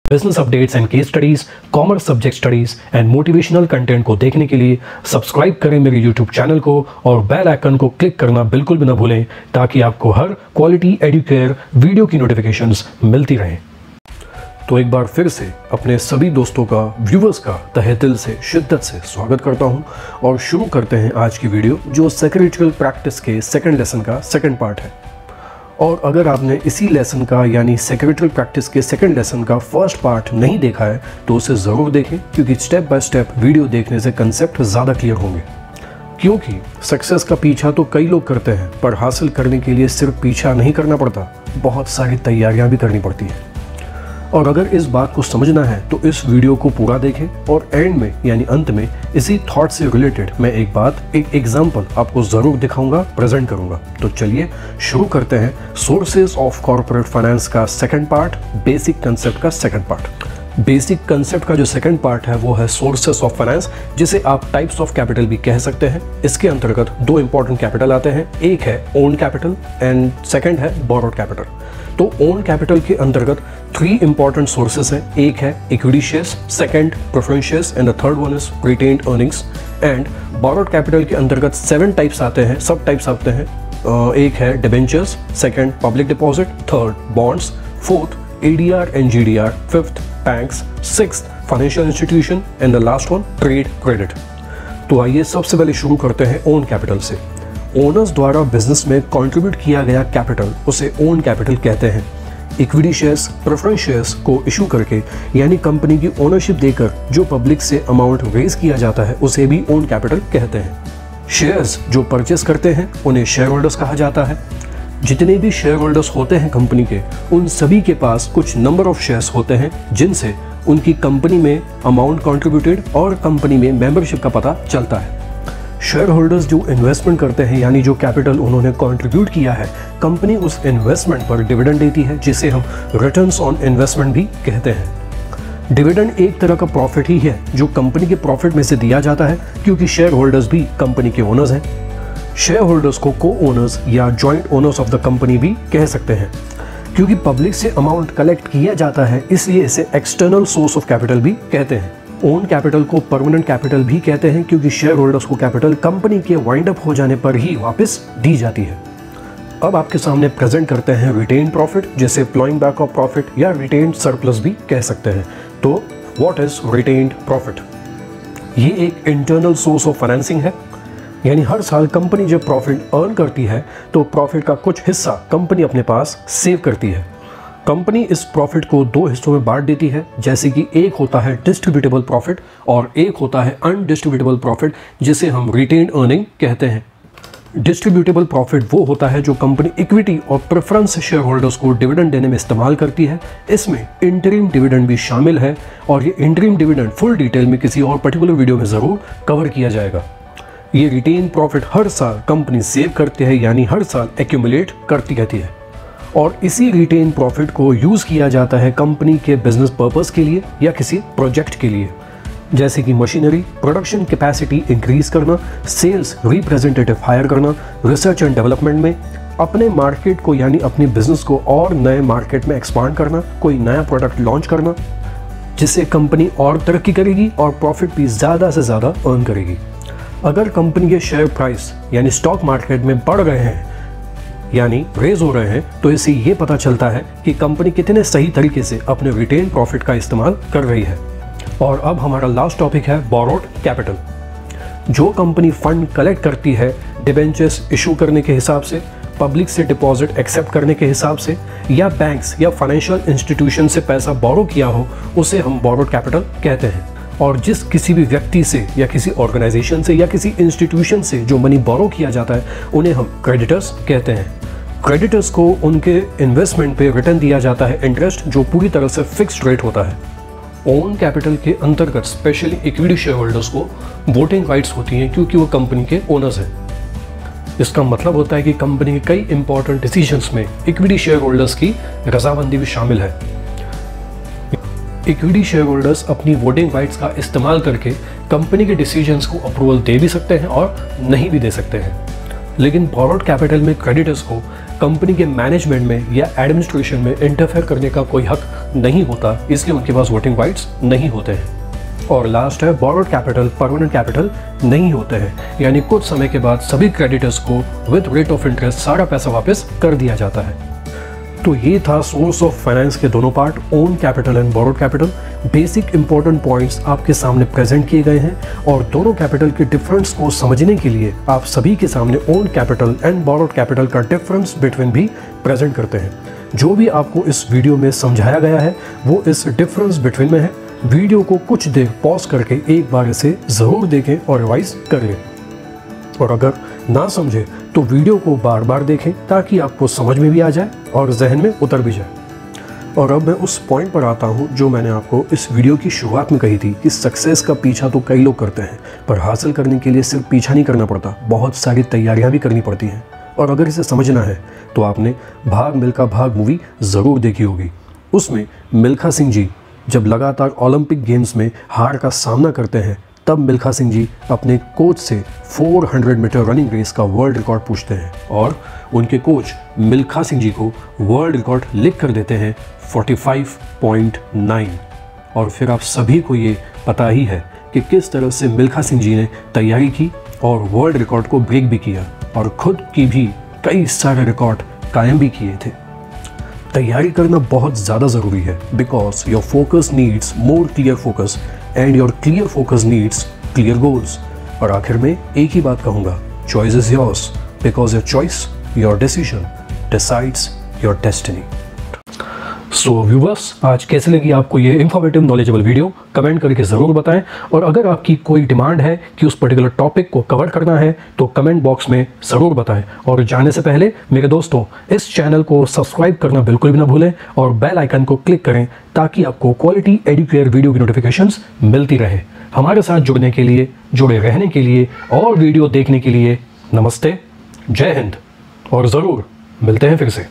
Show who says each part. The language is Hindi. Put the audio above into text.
Speaker 1: Business updates and case studies, commerce subject studies and motivational content को देखने के लिए सब्सक्राइब करें मेरे यूट्यूब चैनल को और बेल आइकन को क्लिक करना बिल्कुल भी ना भूलें ताकि आपको हर क्वालिटी एडुकेयर वीडियो की नोटिफिकेशंस मिलती रहें। तो एक बार फिर से अपने सभी दोस्तों का, व्यूवर्स का तहे दिल से, शिद्दत से स्वागत करता हूं और शुरू करते हैं आज की वीडियो जो सेक्रेटरियल प्रैक्टिस के सेकंड लेसन का सेकंड पार्ट है। और अगर आपने इसी लेसन का यानी सेक्रेटरियल प्रैक्टिस के सेकंड लेसन का फर्स्ट पार्ट नहीं देखा है तो उसे ज़रूर देखें, क्योंकि स्टेप बाय स्टेप वीडियो देखने से कंसेप्ट ज़्यादा क्लियर होंगे। क्योंकि सक्सेस का पीछा तो कई लोग करते हैं, पर हासिल करने के लिए सिर्फ पीछा नहीं करना पड़ता, बहुत सारी तैयारियां भी करनी पड़ती हैं। और अगर इस बात को समझना है तो इस वीडियो को पूरा देखें और एंड में यानी अंत में इसी थॉट से रिलेटेड मैं एक एग्जांपल आपको ज़रूर दिखाऊंगा, प्रेजेंट करूंगा। तो चलिए शुरू करते हैं सोर्सेज ऑफ कॉर्पोरेट फाइनेंस का सेकंड पार्ट, बेसिक कंसेप्ट का सेकंड पार्ट। बेसिक कंसेप्ट का जो सेकंड पार्ट है वो है सोर्सेस ऑफ फाइनेंस, जिसे आप टाइप्स ऑफ कैपिटल भी कह सकते हैं। इसके अंतर्गत दो इंपॉर्टेंट कैपिटल आते हैं, एक है ओन कैपिटल एंड सेकंड है बोरोड कैपिटल। तो ओन कैपिटल के अंतर्गत 3 इंपॉर्टेंट सोर्सेस हैं, एक है equity shares, second preference shares and the third one is retained earnings. And borrowed capital के अंतर्गत 7 टाइप्स आते हैं, सब टाइप्स आते हैं। एक है debentures, second public deposit, third bonds, fourth ADR and GDR, fifth banks, sixth financial institution and the last one trade credit. तो आइए सबसे पहले शुरू करते हैं ओन कैपिटल से। ओनर्स द्वारा बिजनेस में कंट्रीब्यूट किया गया कैपिटल उसे ओन कैपिटल कहते हैं। इक्विटी शेयर्स, प्रेफरेंस शेयर्स को इशू करके यानी कंपनी की ओनरशिप देकर जो पब्लिक से अमाउंट रेज किया जाता है उसे भी ओन कैपिटल कहते हैं। शेयर्स जो परचेस करते हैं उन्हें शेयर होल्डर्स कहा जाता है। जितने भी शेयर होल्डर्स होते हैं कंपनी के, उन सभी के पास कुछ नंबर ऑफ शेयर्स होते हैं जिनसे उनकी कंपनी में अमाउंट कंट्रीब्यूटेड और कंपनी में मेंबरशिप का पता चलता है। शेयर होल्डर्स जो इन्वेस्टमेंट करते हैं यानी जो कैपिटल उन्होंने कंट्रीब्यूट किया है, कंपनी उस इन्वेस्टमेंट पर डिविडेंड देती है जिसे हम रिटर्न्स ऑन इन्वेस्टमेंट भी कहते हैं। डिविडेंड एक तरह का प्रॉफिट ही है जो कंपनी के प्रॉफिट में से दिया जाता है, क्योंकि शेयर होल्डर्स भी कंपनी के ओनर्स हैं। शेयर होल्डर्स को को ओनर्स या joint owners of the company भी कह सकते हैं। क्योंकि पब्लिक से अमाउंट कलेक्ट किया जाता है इसलिए इसे एक्सटर्नल सोर्स ऑफ कैपिटल भी कहते हैं। ओन कैपिटल को परमानेंट कैपिटल भी कहते हैं, क्योंकि शेयर होल्डर्स को कैपिटल कंपनी के वाइंड अप हो जाने पर ही वापस दी जाती है। अब आपके सामने प्रेजेंट करते हैं रिटेन प्रॉफिट, जिसे प्लॉइंग बैक ऑफ प्रॉफिट या रिटेन सरप्लस भी कह सकते हैं। तो व्हाट इज रिटेन्ड प्रॉफिट? ये एक इंटरनल सोर्स ऑफ फाइनेंसिंग है, यानी हर साल कंपनी जब प्रॉफिट अर्न करती है तो प्रॉफिट का कुछ हिस्सा कंपनी अपने पास सेव करती है। कंपनी इस प्रॉफिट को 2 हिस्सों में बांट देती है, जैसे कि एक होता है डिस्ट्रीब्यूटेबल प्रॉफिट और एक होता है अनडिस्ट्रीब्यूटेबल प्रॉफिट, जिसे हम रिटेन्ड अर्निंग कहते हैं। डिस्ट्रीब्यूटेबल प्रॉफिट वो होता है जो कंपनी इक्विटी और प्रेफरेंस शेयर होल्डर्स को डिविडेंड देने में इस्तेमाल करती है। इसमें इंटरिम डिविडेंड भी शामिल है और ये इंटरिम डिविडेंड फुल डिटेल में किसी और पर्टिकुलर वीडियो में ज़रूर कवर किया जाएगा। ये रिटेन प्रॉफिट हर साल कंपनी सेव करती है, यानी हर साल एक्यूमुलेट करती रहती है और इसी रिटेन प्रॉफिट को यूज़ किया जाता है कंपनी के बिजनेस पर्पस के लिए या किसी प्रोजेक्ट के लिए, जैसे कि मशीनरी, प्रोडक्शन कैपेसिटी इंक्रीज करना, सेल्स रिप्रेजेंटेटिव हायर करना, रिसर्च एंड डेवलपमेंट में अपने मार्केट को यानी अपने बिजनेस को और नए मार्केट में एक्सपांड करना, कोई नया प्रोडक्ट लॉन्च करना जिससे कंपनी और तरक्की करेगी और प्रॉफिट भी ज़्यादा से ज़्यादा अर्न करेगी। अगर कंपनी के शेयर प्राइस यानी स्टॉक मार्केट में बढ़ रहे हैं यानी रेज हो रहे हैं तो इससे ये पता चलता है कि कंपनी कितने सही तरीके से अपने रिटेन प्रॉफिट का इस्तेमाल कर रही है। और अब हमारा लास्ट टॉपिक है बोरोड कैपिटल। जो कंपनी फंड कलेक्ट करती है डिबेंचर्स इशू करने के हिसाब से, पब्लिक से डिपॉजिट एक्सेप्ट करने के हिसाब से या बैंक्स या फाइनेंशियल इंस्टीट्यूशन से पैसा बोरो किया हो, उसे हम बोरोड कैपिटल कहते हैं। और जिस किसी भी व्यक्ति से या किसी ऑर्गेनाइजेशन से या किसी इंस्टीट्यूशन से जो मनी बोरो किया जाता है उन्हें हम क्रेडिटर्स कहते हैं। क्रेडिटर्स को उनके इन्वेस्टमेंट पे रिटर्न दिया जाता है इंटरेस्ट, जो पूरी तरह से फिक्स्ड रेट होता है। ओन कैपिटल के अंतर्गत स्पेशली इक्विटी शेयर होल्डर्स को वोटिंग राइट्स होती हैं, क्योंकि वो कंपनी के ओनर्स हैं। इसका मतलब होता है कि कंपनी के कई इंपॉर्टेंट डिसीजंस में इक्विटी शेयर होल्डर्स की रजामंदी भी शामिल है। इक्विटी शेयर होल्डर्स अपनी वोटिंग राइट्स का इस्तेमाल करके कंपनी के डिसीजंस को अप्रूवल दे भी सकते हैं और नहीं भी दे सकते हैं। लेकिन बोरोड कैपिटल में क्रेडिटर्स को कंपनी के मैनेजमेंट में या एडमिनिस्ट्रेशन में इंटरफेयर करने का कोई हक नहीं होता, इसलिए उनके पास वोटिंग राइट्स नहीं होते हैं। और लास्ट है बोरोड कैपिटल परमानेंट कैपिटल नहीं होते हैं, यानी कुछ समय के बाद सभी क्रेडिटर्स को विद रेट ऑफ इंटरेस्ट सारा पैसा वापस कर दिया जाता है। तो ये था सोर्स ऑफ फाइनेंस के दोनों part, own capital and borrowed capital. Basic important points आपके सामने प्रेजेंट किए गए हैं और दोनों कैपिटल के डिफरेंस को समझने के लिए आप सभी के सामने own capital and borrowed capital का डिफरेंस बिटवीन भी प्रेजेंट करते हैं। जो भी आपको इस वीडियो में समझाया गया है वो इस डिफरेंस बिटवीन में है। वीडियो को कुछ देर पॉज करके एक बार इसे ज़रूर देखें और रिवाइज कर लें, और अगर ना समझे तो वीडियो को बार बार देखें ताकि आपको समझ में भी आ जाए और जहन में उतर भी जाए। और अब मैं उस पॉइंट पर आता हूँ जो मैंने आपको इस वीडियो की शुरुआत में कही थी कि सक्सेस का पीछा तो कई लोग करते हैं, पर हासिल करने के लिए सिर्फ पीछा नहीं करना पड़ता, बहुत सारी तैयारियाँ भी करनी पड़ती हैं। और अगर इसे समझना है तो आपने भाग मिल्खा भाग मूवी ज़रूर देखी होगी। उसमें मिल्खा सिंह जी जब लगातार ओलंपिक गेम्स में हार का सामना करते हैं, तब मिल्खा सिंह जी अपने कोच से 400 मीटर रनिंग रेस का वर्ल्ड रिकॉर्ड पूछते हैं और उनके कोच मिल्खा सिंह जी को वर्ल्ड रिकॉर्ड लिख कर देते हैं 45.9। और फिर आप सभी को ये पता ही है कि किस तरह से मिल्खा सिंह जी ने तैयारी की और वर्ल्ड रिकॉर्ड को ब्रेक भी किया और खुद की भी कई सारे रिकॉर्ड कायम भी किए थे। तैयारी करना बहुत ज़्यादा ज़रूरी है, because your focus needs more clear focus and your clear focus needs clear goals. और आखिर में एक ही बात कहूँगा, choice is yours, because your choice, your decision decides your destiny. So viewers, आज कैसे लगी आपको ये इन्फॉर्मेटिव नॉलेजेबल वीडियो, कमेंट करके ज़रूर बताएं। और अगर आपकी कोई डिमांड है कि उस पर्टिकुलर टॉपिक को कवर करना है तो कमेंट बॉक्स में ज़रूर बताएं। और जाने से पहले मेरे दोस्तों, इस चैनल को सब्सक्राइब करना बिल्कुल भी ना भूलें और बेल आइकन को क्लिक करें ताकि आपको क्वालिटी एडुकेयर वीडियो की नोटिफिकेशंस मिलती रहे। हमारे साथ जुड़ने के लिए, जुड़े रहने के लिए और वीडियो देखने के लिए नमस्ते, जय हिंद, और ज़रूर मिलते हैं फिर से।